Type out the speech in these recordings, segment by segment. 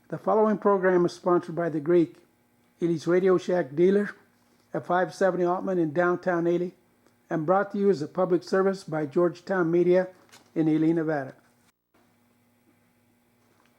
The following program is sponsored by the Greek, Ely's Radio Shack dealer at 570 Altman in downtown Ely, and brought to you as a public service by Georgetown Media in Ely, Nevada.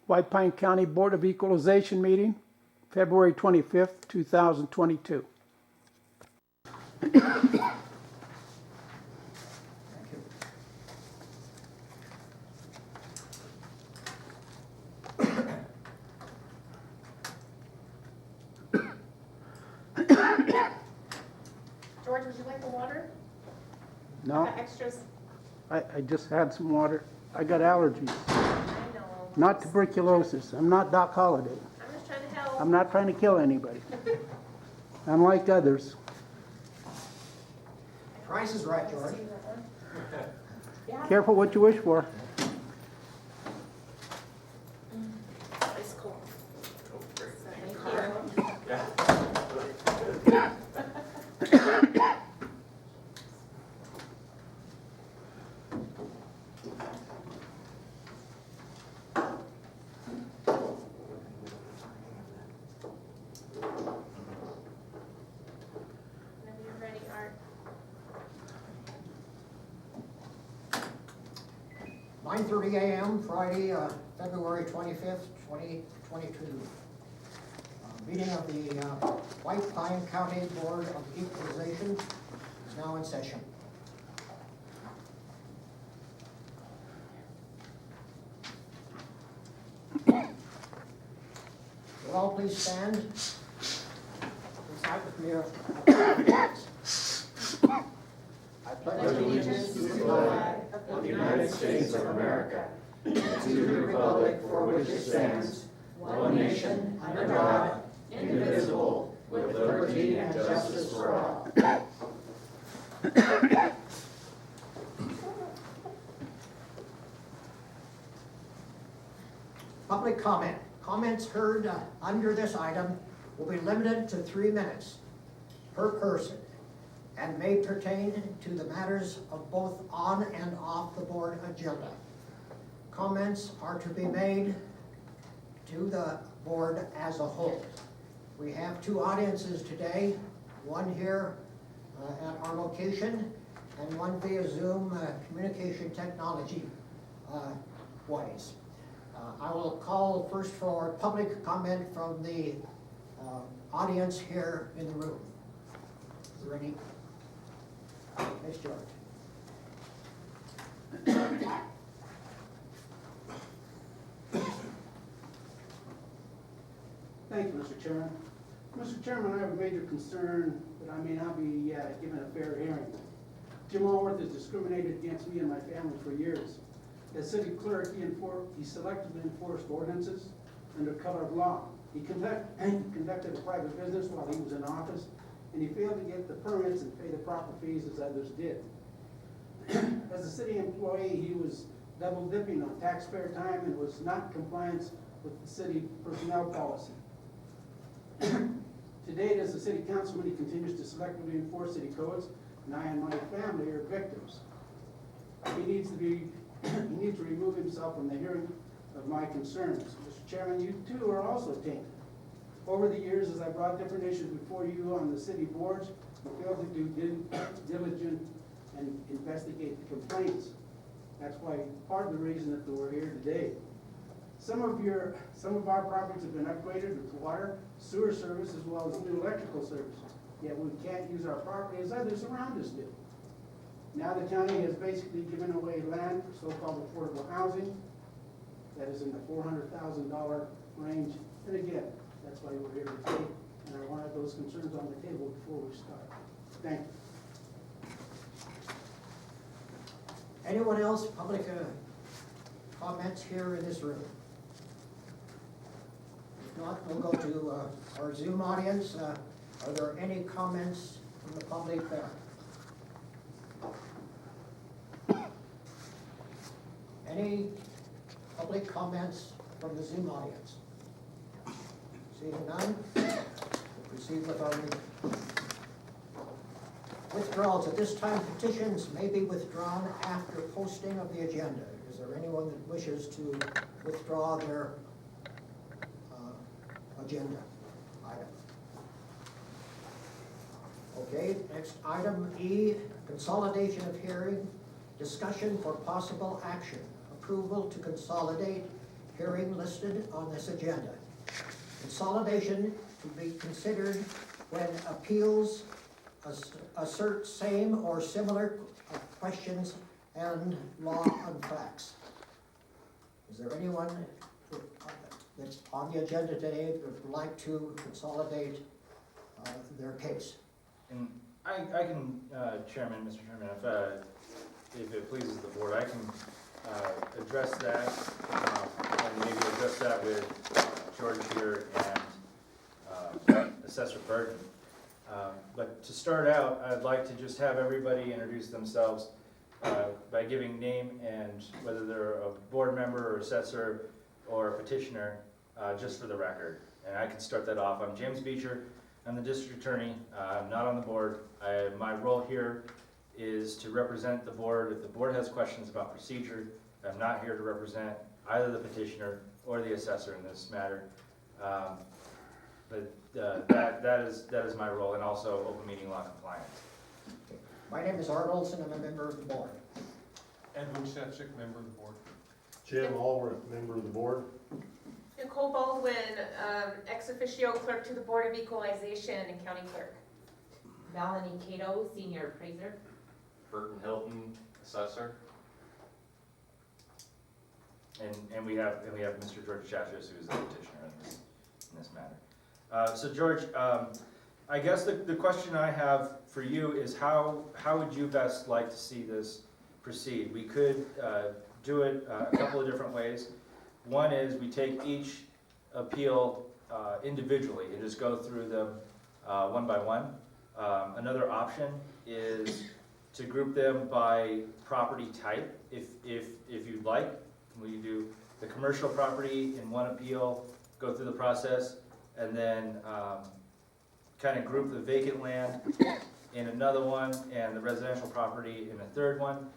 White Pine County Board of Equalization meeting, February 25th, 2022. George, would you like the water? No, The extras? I just had some water. I got allergies. I know. Not tuberculosis. I'm not Doc Holliday. I'm just trying to help. I'm not trying to kill anybody. Unlike others. Price is right, George. Yeah. Careful what you wish for. Ice cold. Thank you. Whenever you're ready, Art. 9:30 a.m. Friday, February 25th, 2022. Meeting of the White Pine County Board of Equalization is now in session. Will all please stand? Recite with me. I pledge allegiance to the flag of the United States of America and to the republic for which it stands, one nation, under God, indivisible, with liberty and justice for all. Public comment. Comments heard under this item will be limited to 3 minutes per person and may pertain to the matters of both on and off the board agenda. Comments are to be made to the board as a whole. We have 2 audiences today, one here at our location and one via Zoom communication technology wise. I will call first for public comment from the audience here in the room. Is there any? Ms. George. Thank you, Mr. Chairman. Mr. Chairman, I have a major concern that I may not be given a fair hearing. Jim Allworth has discriminated against me and my family for years. As city clerk, he selectively enforced ordinances under color of law. He conducted a private business while he was in office, and he failed to get the permits and pay the proper fees as others did. As a city employee, he was double dipping on taxpayer time and was not in compliance with the city personnel policy. To date, as a city councilman, he continues to selectively enforce city codes, and I and my family are victims. He needs to remove himself from the hearing of my concerns. Mr. Chairman, you too are also tainted. Over the years, as I brought different issues before you on the city boards, you failed to do diligent and investigate the complaints. That's why part of the reason that we're here today. Some of our properties have been upgraded with water, sewer service, as well as new electrical service. Yet we can't use our property as others around us do. Now the county has basically given away land for so-called affordable housing that is in the $400,000 range. And again, that's why we're here today, and I wanted those concerns on the table before we start. Thank you. Anyone else, public comments here in this room? If not, we'll go to our Zoom audience. Are there any comments from the public there? Any public comments from the Zoom audience? Seeing none, we'll proceed with our meeting. Withdrawals. At this time, petitions may be withdrawn after posting of the agenda. Is there anyone that wishes to withdraw their agenda item. Okay, next item E, consolidation of hearing, discussion for possible action, approval to consolidate hearing listed on this agenda. Consolidation to be considered when appeals assert same or similar questions and law and facts. Is there anyone that's on the agenda today that would like to consolidate their case? And I can, Chairman, Mr. Chairman, if it pleases the board, I can address that, and maybe address that with George here and Assessor Burton. But to start out, I'd like to just have everybody introduce themselves by giving name and whether they're a board member or assessor or a petitioner, just for the record. And I can start that off. I'm James Beecher. I'm the district attorney. I'm not on the board. My role here is to represent the board. If the board has questions about procedure, I'm not here to represent either the petitioner or the assessor in this matter. But that is my role, and also open meeting law compliance. My name is Art Olson, I'm a member of the board. Edwin Shevchik, member of the board. Jim Allworth, member of the board. Nicole Baldwin, ex officio clerk to the Board of Equalization and county clerk. Melanie Cato, senior appraiser. Burton Hilton, assessor. And we have Mr. George Chachis, who is the petitioner in this matter. So George, I guess the question I have for you is how would you best like to see this proceed? We could do it a couple of different ways. One is we take each appeal individually and just go through them one by one. Another option is to group them by property type, if you'd like. We do the commercial property in one appeal, go through the process, and then kind of group the vacant land in another one and the residential property in a third one.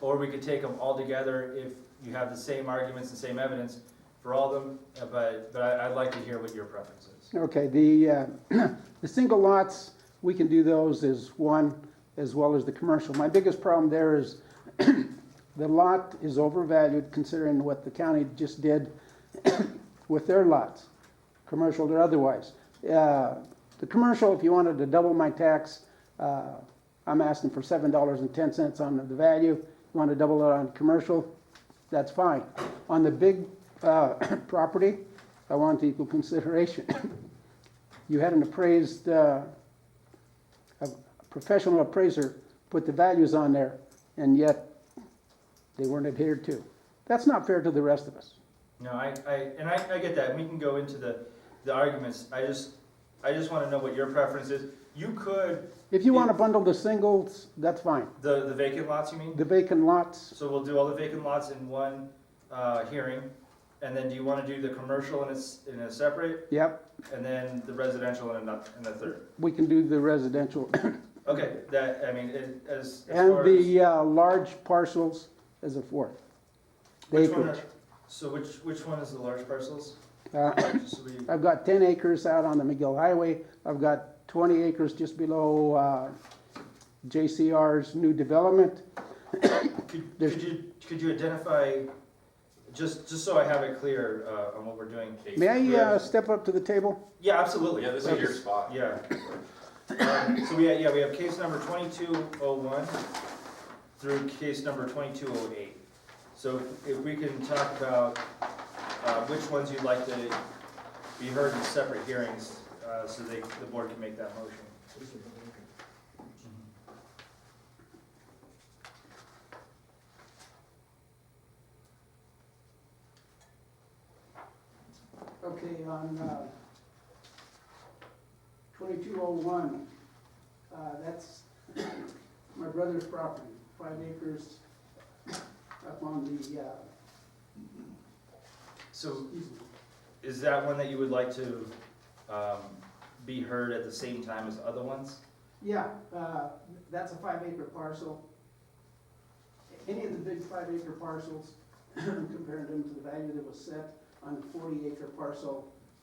Or we could take them all together if you have the same arguments and same evidence for all of them, but I'd like to hear what your preference is. Okay, the single lots, we can do those as one, as well as the commercial. My biggest problem there is the lot is overvalued considering what the county just did with their lots, commercial or otherwise. The commercial, if you wanted to double my tax, I'm asking for $7.10 on the value. You want to double it on commercial, that's fine. On the big property, I want equal consideration. You had an appraised, a professional appraiser put the values on there, and yet they weren't adhered to. That's not fair to the rest of us. No, I get that. We can go into the arguments. I just want to know what your preference is. You could. If you want to bundle the singles, that's fine. The vacant lots, you mean? The vacant lots, So we'll do all the vacant lots in one hearing, and then do you want to do the commercial in a separate, yep, and then the residential in a third? we can do the residential. Okay, that, I mean, as And far the large parcels as a fourth. The Which one acreage. so which one is the large parcels? Just so we, I've got 10 acres out on the McGill Highway. I've got 20 acres just below JCR's new development. could you identify, just so I have it clear on what we're doing? May I step up to the table? Yeah, absolutely. Yeah, this is your spot. Yeah. So we have case number 2201 through case number 2208. So if we can talk about which ones you'd like to be heard in separate hearings, so the board can make that motion. Okay, on 2201, that's my brother's property, 5 acres up on the, So is that one that you would like to be heard at the same time as other ones? yeah, that's a 5 acre parcel. Any of the big 5 acre parcels, comparing them to the value that was set on the 40 acre parcel,